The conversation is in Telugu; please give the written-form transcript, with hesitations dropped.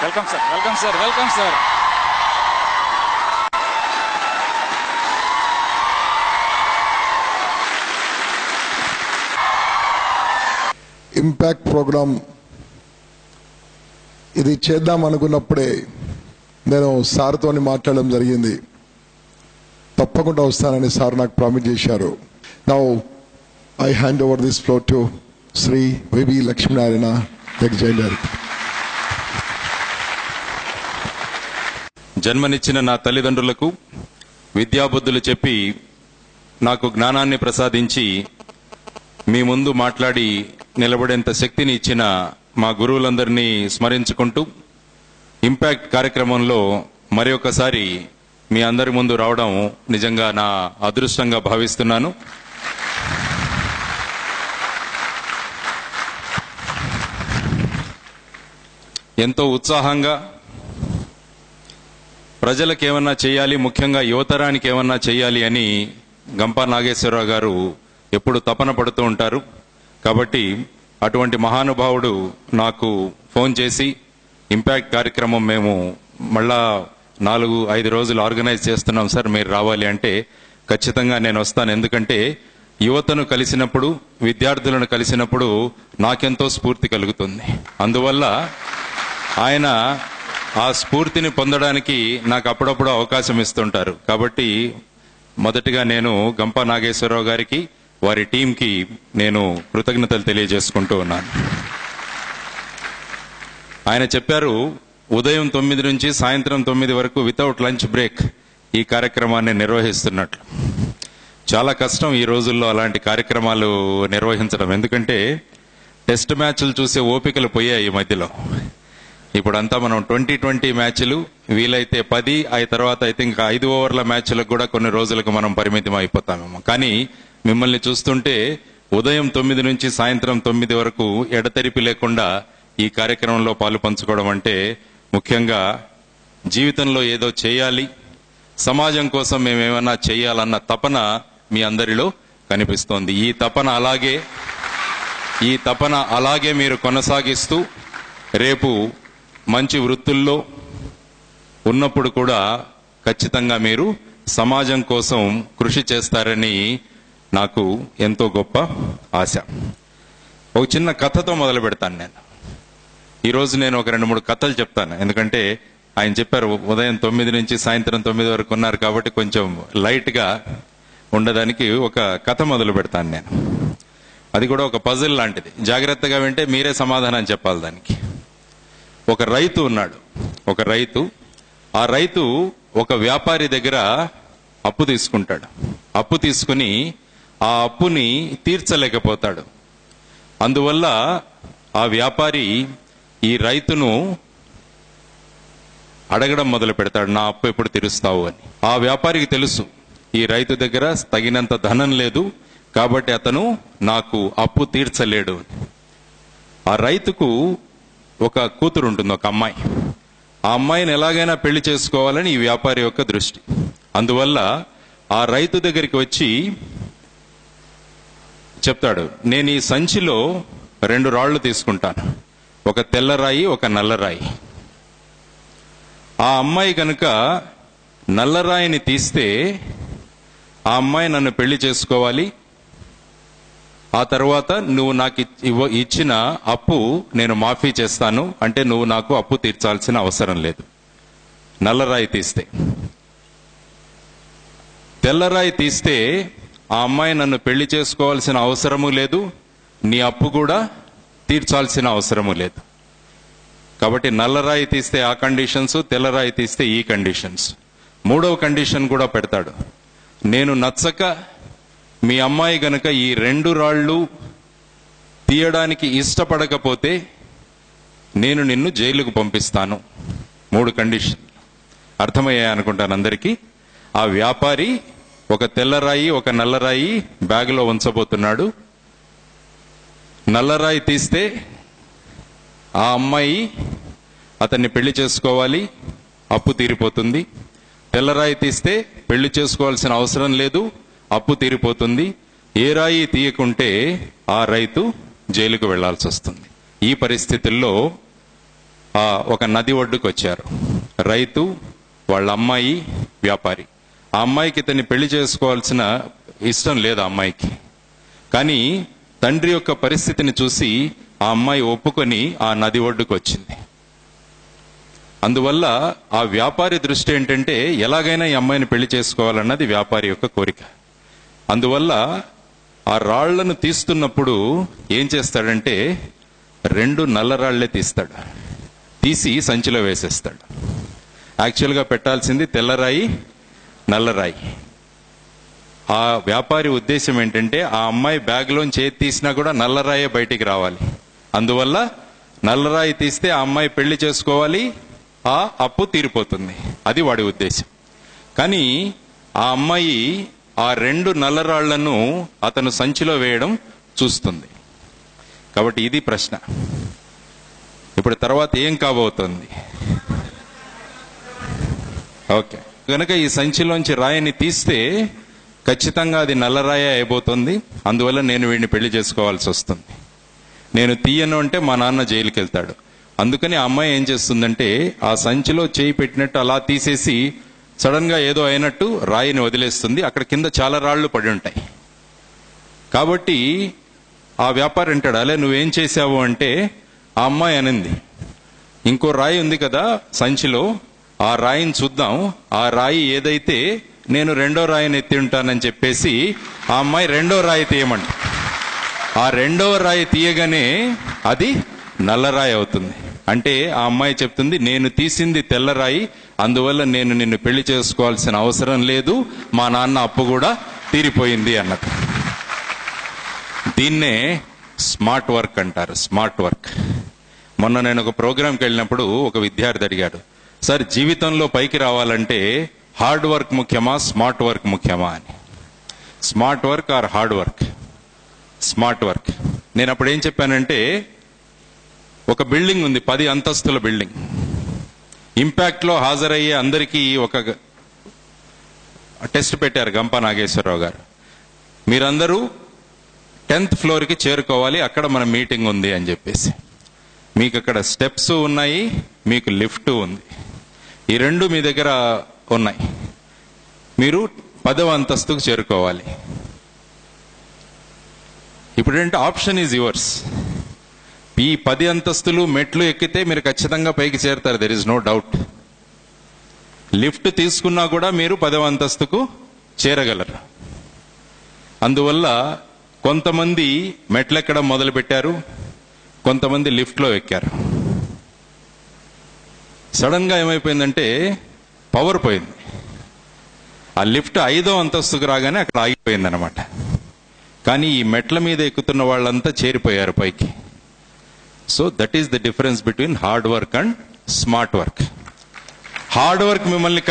Welcome sir, welcome sir, welcome sir. Impact program ఇది చేద్దాం అనుకున్నప్పుడే నేను సార్తో మాట్లాడడం జరిగింది. తప్పకుండా వస్తానని సార్ నాకు ప్రామిస్ చేశారు. Now I hand over this floor to Shri VV Lakshminarayana ఎగ్జైనర్. జన్మనిచ్చిన నా తల్లిదండ్రులకు విద్యాబుద్ధులు చెప్పి నాకు జ్ఞానాన్ని ప్రసాదించి మీ ముందు మాట్లాడి నిలబడేంత శక్తిని ఇచ్చిన మా గురువులందరినీ స్మరించుకుంటూ ఇంపాక్ట్ కార్యక్రమంలో మరి ఒకసారి మీ అందరి ముందు రావడం నిజంగా నా అదృష్టంగా భావిస్తున్నాను. ఎంతో ఉత్సాహంగా ప్రజలకు ఏమన్నా చేయాలి, ముఖ్యంగా యువతరానికి ఏమన్నా చేయాలి అని గంపా నాగేశ్వరరావు గారు ఎప్పుడు తపన పడుతూ ఉంటారు. కాబట్టి అటువంటి మహానుభావుడు నాకు ఫోన్ చేసి ఇంపాక్ట్ కార్యక్రమం మేము మళ్ళా 4-5 రోజులు ఆర్గనైజ్ చేస్తున్నాం సార్, మీరు రావాలి అంటే ఖచ్చితంగా నేను వస్తాను. ఎందుకంటే యువతను కలిసినప్పుడు, విద్యార్థులను కలిసినప్పుడు నాకెంతో స్ఫూర్తి కలుగుతుంది. అందువల్ల ఆయన ఆ స్ఫూర్తిని పొందడానికి నాకు అప్పుడప్పుడు అవకాశం ఇస్తుంటారు. కాబట్టి మొదటిగా నేను గంపా నాగేశ్వరరావు గారికి, వారి టీంకి నేను కృతజ్ఞతలు తెలియజేసుకుంటూ ఉన్నాను. ఆయన చెప్పారు ఉదయం 9 నుంచి సాయంత్రం 9 వరకు వితౌట్ లంచ్ బ్రేక్ ఈ కార్యక్రమాన్ని నిర్వహిస్తున్నట్లు. చాలా కష్టం ఈ రోజుల్లో అలాంటి కార్యక్రమాలు నిర్వహించడం. ఎందుకంటే టెస్ట్ మ్యాచ్లు చూసే ఓపికలు పోయాయి ఈ మధ్యలో. ఇప్పుడంతా మనం 20-20 మ్యాచ్లు, వీలైతే 10, ఆ తర్వాత అయితే ఇంకా 5 ఓవర్ల మ్యాచ్లకు కూడా కొన్ని రోజులకు మనం పరిమితం అయిపోతామేమో. కానీ మిమ్మల్ని చూస్తుంటే ఉదయం 9 నుంచి సాయంత్రం 9 వరకు ఎడతెరిపి లేకుండా ఈ కార్యక్రమంలో పాలు పంచుకోవడం అంటే, ముఖ్యంగా జీవితంలో ఏదో చేయాలి, సమాజం కోసం మేమేమన్నా చేయాలన్న తపన మీ అందరిలో కనిపిస్తోంది. ఈ తపన అలాగే మీరు కొనసాగిస్తూ రేపు మంచి వృత్తుల్లో ఉన్నప్పుడు కూడా ఖచ్చితంగా మీరు సమాజం కోసం కృషి చేస్తారని నాకు ఎంతో గొప్ప ఆశ. ఒక చిన్న కథతో మొదలు పెడతాను. ఈరోజు నేను ఒక 2-3 కథలు చెప్తాను. ఎందుకంటే ఆయన చెప్పారు ఉదయం 9 నుంచి సాయంత్రం 9 వరకు ఉన్నారు కాబట్టి కొంచెం లైట్గా ఉండడానికి ఒక కథ మొదలు పెడతాను నేను. అది కూడా ఒక పజిల్ లాంటిది. జాగ్రత్తగా వింటే మీరే సమాధానం చెప్పాలి దానికి. ఒక రైతు ఉన్నాడు. ఆ రైతు ఒక వ్యాపారి దగ్గర అప్పు తీసుకుంటాడు. అప్పు తీసుకుని ఆ అప్పుని తీర్చలేకపోతాడు. అందువల్ల ఆ వ్యాపారి ఈ రైతును అడగడం మొదలు పెడతాడు, నా అప్పు ఎప్పుడు తీరుస్తావు అని. ఆ వ్యాపారికి తెలుసు ఈ రైతు దగ్గర తగినంత ధనం లేదు కాబట్టి అతను నాకు అప్పు తీర్చలేడు. ఆ రైతుకు ఒక కూతురు ఉంటుంది, ఒక అమ్మాయి. ఆ అమ్మాయిని ఎలాగైనా పెళ్లి చేసుకోవాలని ఈ వ్యాపారి యొక్క దృష్టి. అందువల్ల ఆ రైతు దగ్గరికి వచ్చి చెప్తాడు, నేను ఈ సంచిలో 2 రాళ్లు తీసుకుంటాను, ఒక తెల్లరాయి, ఒక నల్లరాయి. ఆ అమ్మాయి కనుక నల్లరాయిని తీస్తే ఆ అమ్మాయి నన్ను పెళ్లి చేసుకోవాలి, ఆ తర్వాత నువ్వు నాకు ఇచ్చిన అప్పు నేను మాఫీ చేస్తాను, అంటే నువ్వు నాకు అప్పు తీర్చాల్సిన అవసరం లేదు. నల్లరాయి తీస్తే. తెల్లరాయి తీస్తే ఆ అమ్మాయి నన్ను పెళ్లి చేసుకోవాల్సిన అవసరము లేదు, నీ అప్పు కూడా తీర్చాల్సిన అవసరము లేదు. కాబట్టి నల్లరాయి తీస్తే ఆ కండిషన్స్, తెల్లరాయి తీస్తే ఈ కండిషన్స్. 3వ కండిషన్ కూడా పెడతాడు, నేను నచ్చక మీ అమ్మాయి గనక ఈ 2 రాళ్లు తీయడానికి ఇష్టపడకపోతే నేను నిన్ను జైలుకు పంపిస్తాను. 3 కండిషన్ అర్థమయ్యాయి అనుకుంటాను అందరికీ. ఆ వ్యాపారి ఒక తెల్లరాయి, ఒక నల్లరాయి బ్యాగులో ఉంచబోతున్నాడు. నల్లరాయి తీస్తే ఆ అమ్మాయి అతన్ని పెళ్లి చేసుకోవాలి, అప్పు తీరిపోతుంది. తెల్లరాయి తీస్తే పెళ్లి చేసుకోవాల్సిన అవసరం లేదు, అప్పు తీరిపోతుంది. ఏ రాయి తీయకుంటే ఆ రైతు జైలుకు వెళ్లాల్సి వస్తుంది. ఈ పరిస్థితుల్లో ఆ ఒక నది ఒడ్డుకు వచ్చారు. రైతు, వాళ్ళ అమ్మాయి, వ్యాపారి. ఆ అమ్మాయికి ఇతన్ని పెళ్లి చేసుకోవాల్సిన ఇష్టం లేదు ఆ అమ్మాయికి. కానీ తండ్రి యొక్క పరిస్థితిని చూసి ఆ అమ్మాయి ఒప్పుకొని ఆ నది ఒడ్డుకు వచ్చింది. అందువల్ల ఆ వ్యాపారి దృష్టి ఏంటంటే ఎలాగైనా ఈ అమ్మాయిని పెళ్లి చేసుకోవాలన్నది వ్యాపారి యొక్క కోరిక. అందువల్ల ఆ రాళ్లను తీస్తున్నప్పుడు ఏం చేస్తాడంటే 2 నల్లరాళ్లే తీస్తాడు. తీసి సంచిలో వేసేస్తాడు. యాక్చువల్గా పెట్టాల్సింది తెల్లరాయి, నల్లరాయి. ఆ వ్యాపారి ఉద్దేశం ఏంటంటే ఆ అమ్మాయి బ్యాగ్లోంచి ఏది తీసినా కూడా నల్లరాయే బయటికి రావాలి. అందువల్ల నల్లరాయి తీస్తే ఆ అమ్మాయి పెళ్లి చేసుకోవాలి, ఆ అప్పు తీరిపోతుంది. అది వాడి ఉద్దేశం. కానీ ఆ అమ్మాయి ఆ 2 నల్లరాళ్లను అతను సంచిలో వేయడం చూస్తుంది. కాబట్టి ఇది ప్రశ్న. ఇప్పుడు తర్వాత ఏం కాబోతోంది? ఓకే, కనుక ఈ సంచిలోంచి రాయిని తీస్తే ఖచ్చితంగా అది నల్లరాయ అయిపోతుంది. అందువల్ల నేను వీడిని పెళ్లి చేసుకోవాల్సి వస్తుంది. నేను తీయను అంటే మా నాన్న జైలుకి వెళ్తాడు. అందుకని ఆ అమ్మాయి ఏం చేస్తుందంటే ఆ సంచిలో చేయి పెట్టినట్టు అలా తీసేసి సడన్ గా ఏదో అయినట్టు రాయిని వదిలేస్తుంది. అక్కడ కింద చాలా రాళ్లు పడి ఉంటాయి. కాబట్టి ఆ వ్యాపారి అంటాడు, అలే నువ్వేం చేశావు అంటే ఆ అమ్మాయి అనింది, ఇంకో రాయి ఉంది కదా సంచిలో, ఆ రాయిని చూద్దాం, ఆ రాయి ఏదైతే నేను 2వ రాయిని ఎత్తి ఉంటానని చెప్పేసి ఆ అమ్మాయి 2వ రాయి తీయమంట. ఆ 2వ రాయి తీయగానే అది నల్లరాయి అవుతుంది. అంటే ఆ అమ్మాయి చెప్తుంది, నేను తీసింది తెల్లరాయి, అందువల్ల నేను నిన్ను పెళ్లి చేసుకోవాల్సిన అవసరం లేదు, మా నాన్న అప్పు కూడా తీరిపోయింది అన్నది. దీన్నే స్మార్ట్ వర్క్ అంటారు. Smart work. మొన్న నేను ఒక ప్రోగ్రాంకి వెళ్ళినప్పుడు ఒక విద్యార్థి అడిగాడు, సార్ జీవితంలో పైకి రావాలంటే హార్డ్ వర్క్ ముఖ్యమా, స్మార్ట్ వర్క్ ముఖ్యమా అని. Smart work or hard work? Smart work. నేను అప్పుడు ఏం చెప్పానంటే, ఒక బిల్డింగ్ ఉంది, 10 అంతస్తుల బిల్డింగ్. ఇంపాక్ట్ లో హాజరయ్యే అందరికీ ఒక టెస్ట్ పెట్టారు గంపా నాగేశ్వరరావు గారు. మీరందరూ 10th ఫ్లోర్కి చేరుకోవాలి, అక్కడ మన మీటింగ్ ఉంది అని చెప్పేసి. మీకు అక్కడ స్టెప్స్ ఉన్నాయి, మీకు లిఫ్ట్ ఉంది. ఈ 2 మీ దగ్గర ఉన్నాయి. మీరు 10వ అంతస్తుకు చేరుకోవాలి. ఇప్పుడేంటే ఆప్షన్ ఈజ్ యువర్స్. ఈ 10 అంతస్తులు మెట్లు ఎక్కితే మీరు ఖచ్చితంగా పైకి చేరుతారు, there is no doubt. Lift తీసుకున్నా కూడా మీరు 10వ అంతస్తుకు చేరగలరు. అందువల్ల కొంతమంది మెట్లెక్కడం మొదలు పెట్టారు, కొంతమంది లిఫ్ట్లో ఎక్కారు. సడన్ గా ఏమైపోయిందంటే పవర్ పోయింది. ఆ లిఫ్ట్ 5వ అంతస్తుకు రాగానే అక్కడ ఆగిపోయింది అనమాట. కానీ ఈ మెట్ల మీద ఎక్కుతున్న వాళ్ళంతా చేరిపోయారు పైకి. So that is the difference between hard work and smart work. Hard work మిమ్మల్ని